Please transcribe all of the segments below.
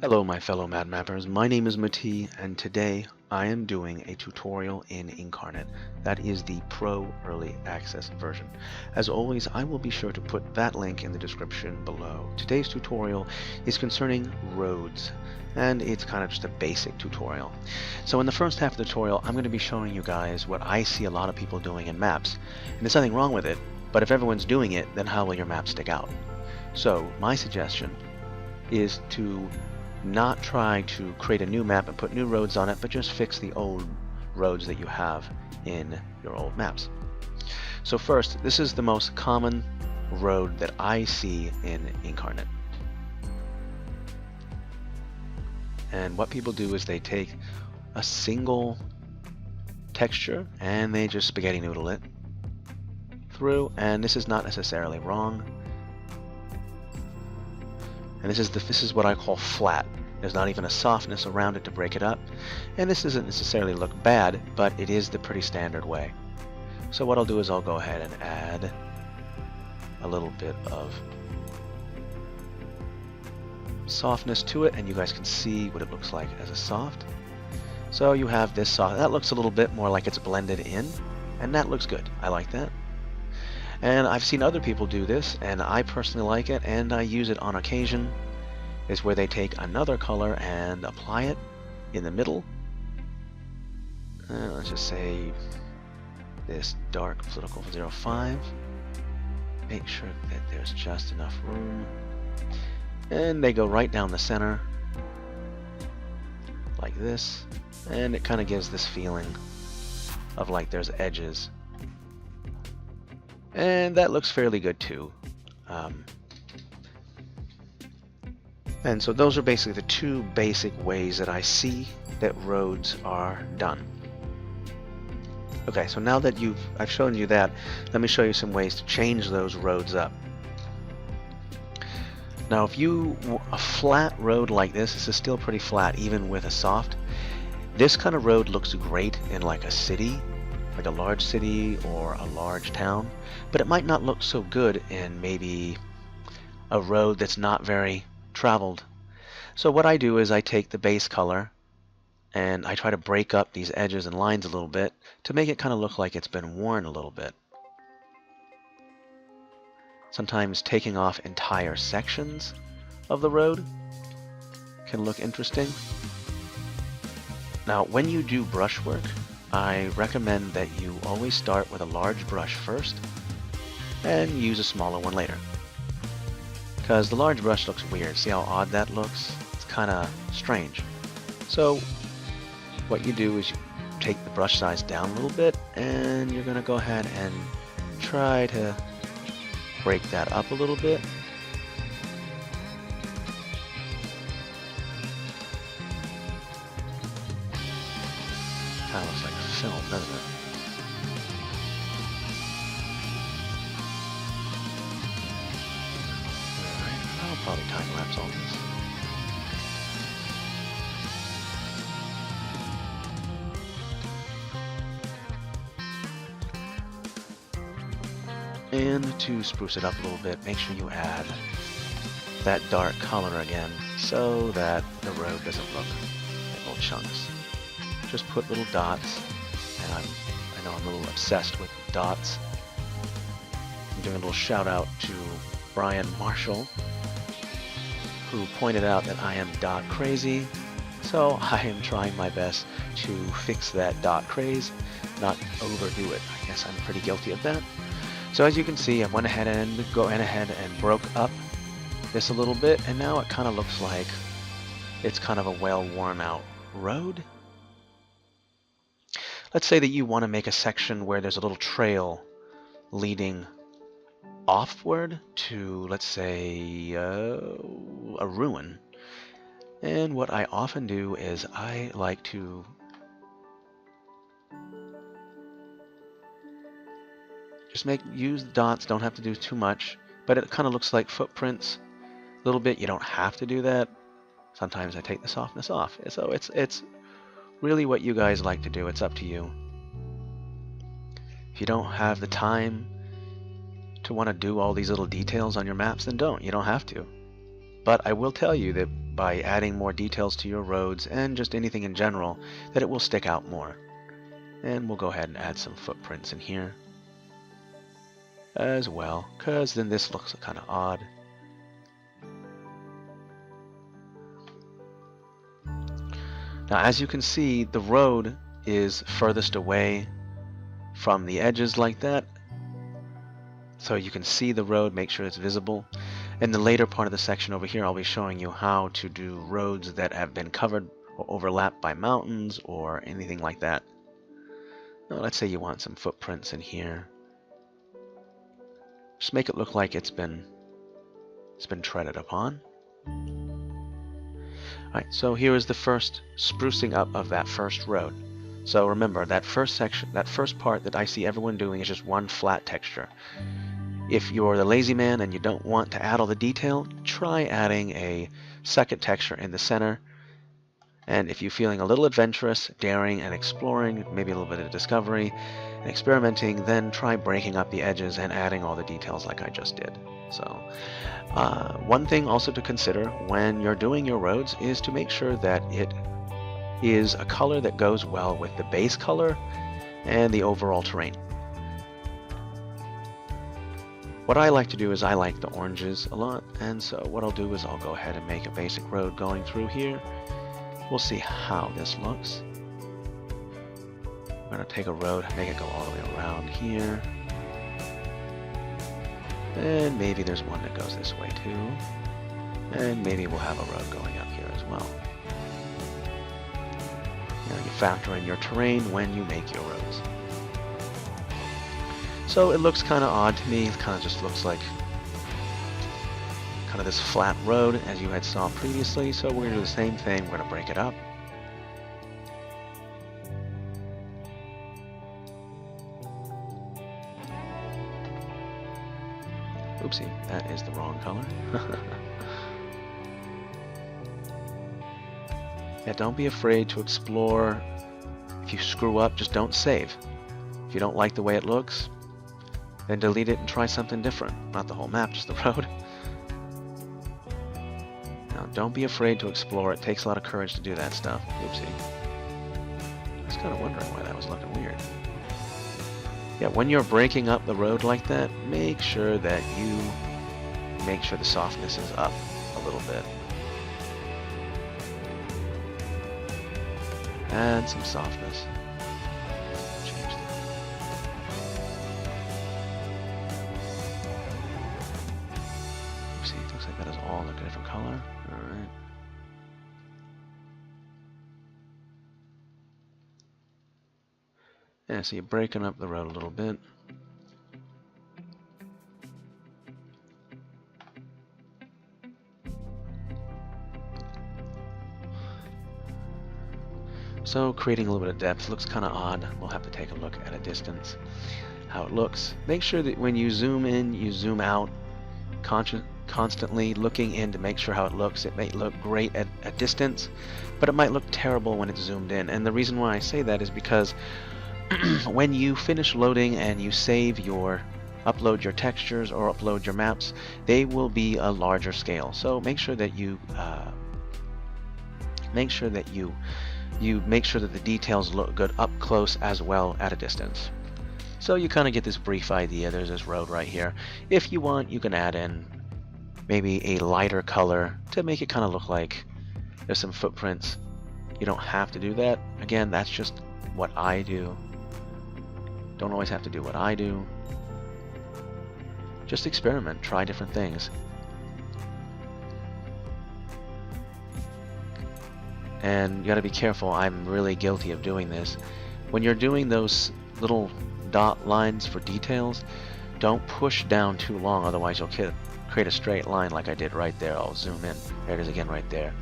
Hello my fellow Mad Mappers, my name is Mati, and today I am doing a tutorial in Incarnate. That is the Pro Early Access version. As always, I will be sure to put that link in the description below. Today's tutorial is concerning roads, and it's kind of just a basic tutorial. So in the first half of the tutorial, I'm going to be showing you guys what I see a lot of people doing in maps. And there's nothing wrong with it, but if everyone's doing it, then how will your map stick out? So my suggestion is to not try to create a new map and put new roads on it, but just fix the old roads that you have in your old maps. So first, this is the most common road that I see in Incarnate. And what people do is they take a single texture and they just spaghetti noodle it through, and this is not necessarily wrong. And this is what I call flat. There's not even a softness around it to break it up. And this doesn't necessarily look bad, but it is the pretty standard way. So what I'll do is I'll go ahead and add a little bit of softness to it, and you guys can see what it looks like as a soft. So you have this soft. That looks a little bit more like it's blended in, and that looks good. I like that. And I've seen other people do this, and I personally like it, and I use it on occasion, is where they take another color and apply it in the middle. Let's just say this dark political 05. Make sure that there's just enough room. And they go right down the center, like this, and it kind of gives this feeling of like there's edges. And that looks fairly good too. And so those are basically the two basic ways that I see that roads are done. Okay, so now that I've shown you that, let me show you some ways to change those roads up. Now if a flat road like this is still pretty flat even with a soft. This kind of road looks great in like a city, like a large city or a large town, but it might not look so good in maybe a road that's not very traveled. So what I do is I take the base color and I try to break up these edges and lines a little bit to make it kind of look like it's been worn a little bit. Sometimes taking off entire sections of the road can look interesting. Now when you do brushwork, I recommend that you always start with a large brush first and use a smaller one later. Because the large brush looks weird. See how odd that looks? It's kind of strange. So what you do is you take the brush size down a little bit and you're going to go ahead and try to break that up a little bit. Kind of looks like film, doesn't it? Alright, I'll probably time-lapse all this. And to spruce it up a little bit, make sure you add that dark color again so that the road doesn't look like little chunks. Just put little dots, and I know I'm a little obsessed with dots. I'm doing a little shout out to Brian Marshall, who pointed out that I am dot crazy, so I am trying my best to fix that dot craze, not overdo it. I guess I'm pretty guilty of that. So as you can see, I went ahead and broke up this a little bit, and now it kind of looks like it's kind of a well worn out road. Let's say that you want to make a section where there's a little trail leading offward to, let's say, a ruin. And what I often do is I like to just use the dots, don't have to do too much, but it kind of looks like footprints a little bit. You don't have to do that. Sometimes I take the softness off. So it's really what you guys like to do. It's up to you. If you don't have the time to want to do all these little details on your maps, then don't. You don't have to. But I will tell you that by adding more details to your roads and just anything in general, that it will stick out more. And we'll go ahead and add some footprints in here as well, because then this looks kind of odd. Now, as you can see, the road is furthest away from the edges like that. So you can see the road, make sure it's visible. In the later part of the section over here, I'll be showing you how to do roads that have been covered or overlapped by mountains or anything like that. Now, let's say you want some footprints in here. Just make it look like it's been treaded upon. Alright, so here is the first sprucing up of that first road. So remember, that first section, that first part that I see everyone doing is just one flat texture. If you're the lazy man and you don't want to add all the detail, try adding a second texture in the center. And if you're feeling a little adventurous, daring, and exploring, maybe a little bit of discovery and experimenting, then try breaking up the edges and adding all the details like I just did. So one thing also to consider when you're doing your roads is to make sure that it is a color that goes well with the base color and the overall terrain. What I like to do is I like the oranges a lot, and so what I'll do is I'll go ahead and make a basic road going through here. We'll see how this looks. I'm going to take a road, make it go all the way around here. And maybe there's one that goes this way too. And maybe we'll have a road going up here as well. Now you factor in your terrain when you make your roads. So it looks kind of odd to me. It kind of just looks like kind of this flat road as you had saw previously. So we're going to do the same thing. We're going to break it up. Oopsie, that is the wrong color. Yeah, don't be afraid to explore. If you screw up, just don't save. If you don't like the way it looks, then delete it and try something different. Not the whole map, just the road. Now, don't be afraid to explore. It takes a lot of courage to do that stuff. Oopsie. I was kind of wondering why that was looking weird. Yeah, when you're breaking up the road like that, make sure that you make sure the softness is up a little bit. Add some softness. Change that. See, it looks like that is all like a different color. Alright. Yeah, so you're breaking up the road a little bit. So creating a little bit of depth looks kind of odd. We'll have to take a look at a distance how it looks. Make sure that when you zoom in, you zoom out, constantly looking in to make sure how it looks. It may look great at a distance, but it might look terrible when it's zoomed in. And the reason why I say that is because when you finish loading and you upload your textures or upload your maps, they will be a larger scale. So make sure that you make sure that the details look good up close as well at a distance. So you kind of get this brief idea. There's this road right here. If you want, you can add in maybe a lighter color to make it kind of look like there's some footprints. You don't have to do that. Again, that's just what I do. Don't always have to do what I do. Just experiment, try different things. And you gotta be careful, I'm really guilty of doing this. When you're doing those little dot lines for details, don't push down too long, otherwise you'll create a straight line like I did right there. I'll zoom in. There it is again right there.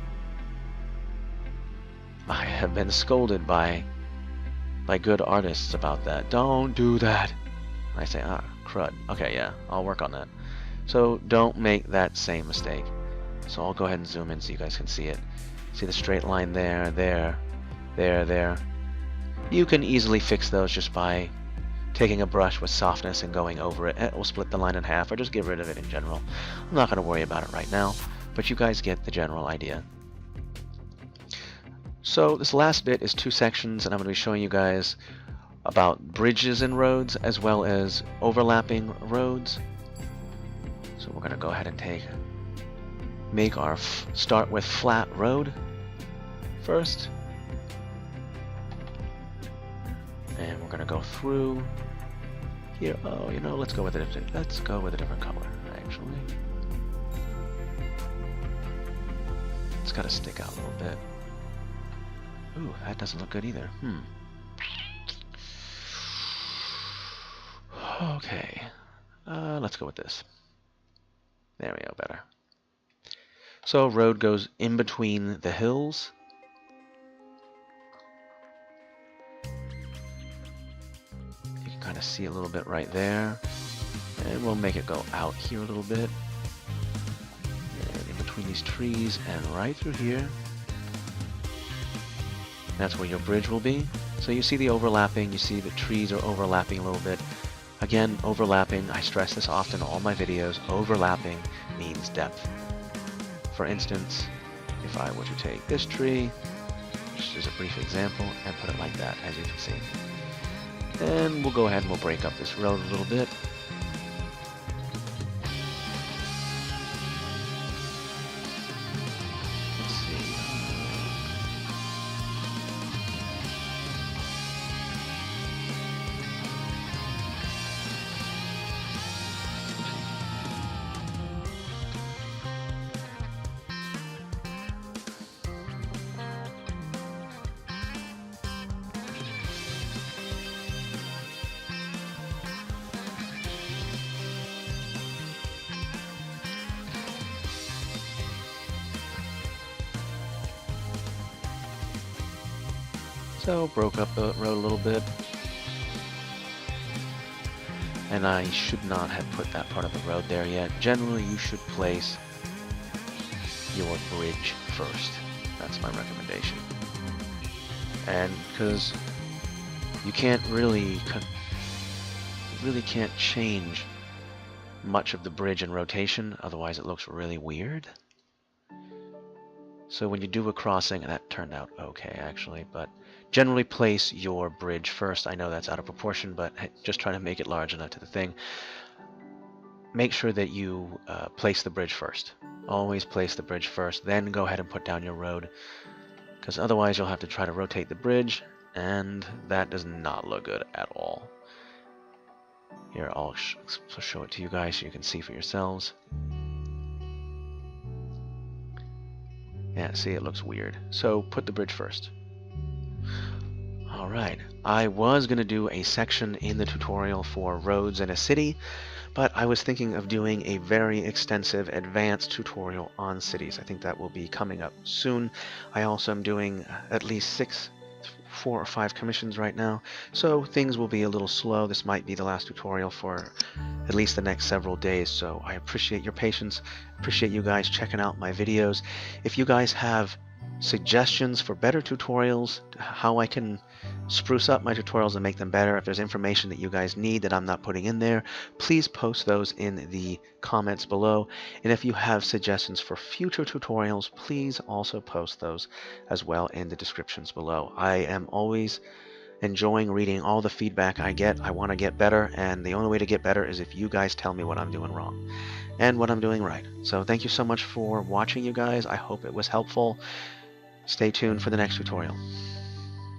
I have been scolded by good artists about that. Don't do that. I say, ah, crud. Okay, yeah, I'll work on that. So don't make that same mistake. So I'll go ahead and zoom in so you guys can see it. See the straight line there, there, there, there. You can easily fix those just by taking a brush with softness and going over it. It will split the line in half, or just get rid of it in general. I'm not going to worry about it right now. but you guys get the general idea. So this last bit is 2 sections, and I'm going to be showing you guys about bridges and roads as well as overlapping roads. So we're going to go ahead and make our start with flat road first. And we're going to go through here. Oh, you know, let's go with a different color, actually. It's got to stick out a little bit. Ooh, that doesn't look good either. Okay. Let's go with this. There we go, better. So road goes in between the hills. You can kind of see a little bit right there. And we'll make it go out here a little bit. And in between these trees and right through here. That's where your bridge will be. So you see the overlapping, you see the trees are overlapping a little bit. Again, overlapping, I stress this often in all my videos, overlapping means depth. For instance, if I were to take this tree, just as a brief example, and put it like that, as you can see. And we'll go ahead and we'll break up this road a little bit. Let's see. So broke up the road a little bit. And I should not have put that part of the road there yet. Generally, you should place your bridge first. That's my recommendation. And because you really can't change much of the bridge in rotation, otherwise it looks really weird. So when you do a crossing, and that turned out okay actually, but generally place your bridge first. I know that's out of proportion, but just trying to make it large enough to the thing. Make sure that you place the bridge first. Always place the bridge first, then go ahead and put down your road, because otherwise you'll have to try to rotate the bridge, and that does not look good at all. Here, I'll show it to you guys so you can see for yourselves. Yeah, see, it looks weird. So put the bridge first. Alright, I was going to do a section in the tutorial for roads in a city, but I was thinking of doing a very extensive advanced tutorial on cities. I think that will be coming up soon. I also am doing at least 4 or 5 commissions right now, so things will be a little slow. This might be the last tutorial for at least the next several days, so I appreciate your patience, appreciate you guys checking out my videos. If you guys have suggestions for better tutorials, how I can spruce up my tutorials and make them better, if there's information that you guys need that I'm not putting in there, please post those in the comments below. And if you have suggestions for future tutorials, please also post those as well in the descriptions below. I am always enjoying reading all the feedback I get. I want to get better, and the only way to get better is if you guys tell me what I'm doing wrong and what I'm doing right. So thank you so much for watching, you guys. I hope it was helpful. Stay tuned for the next tutorial.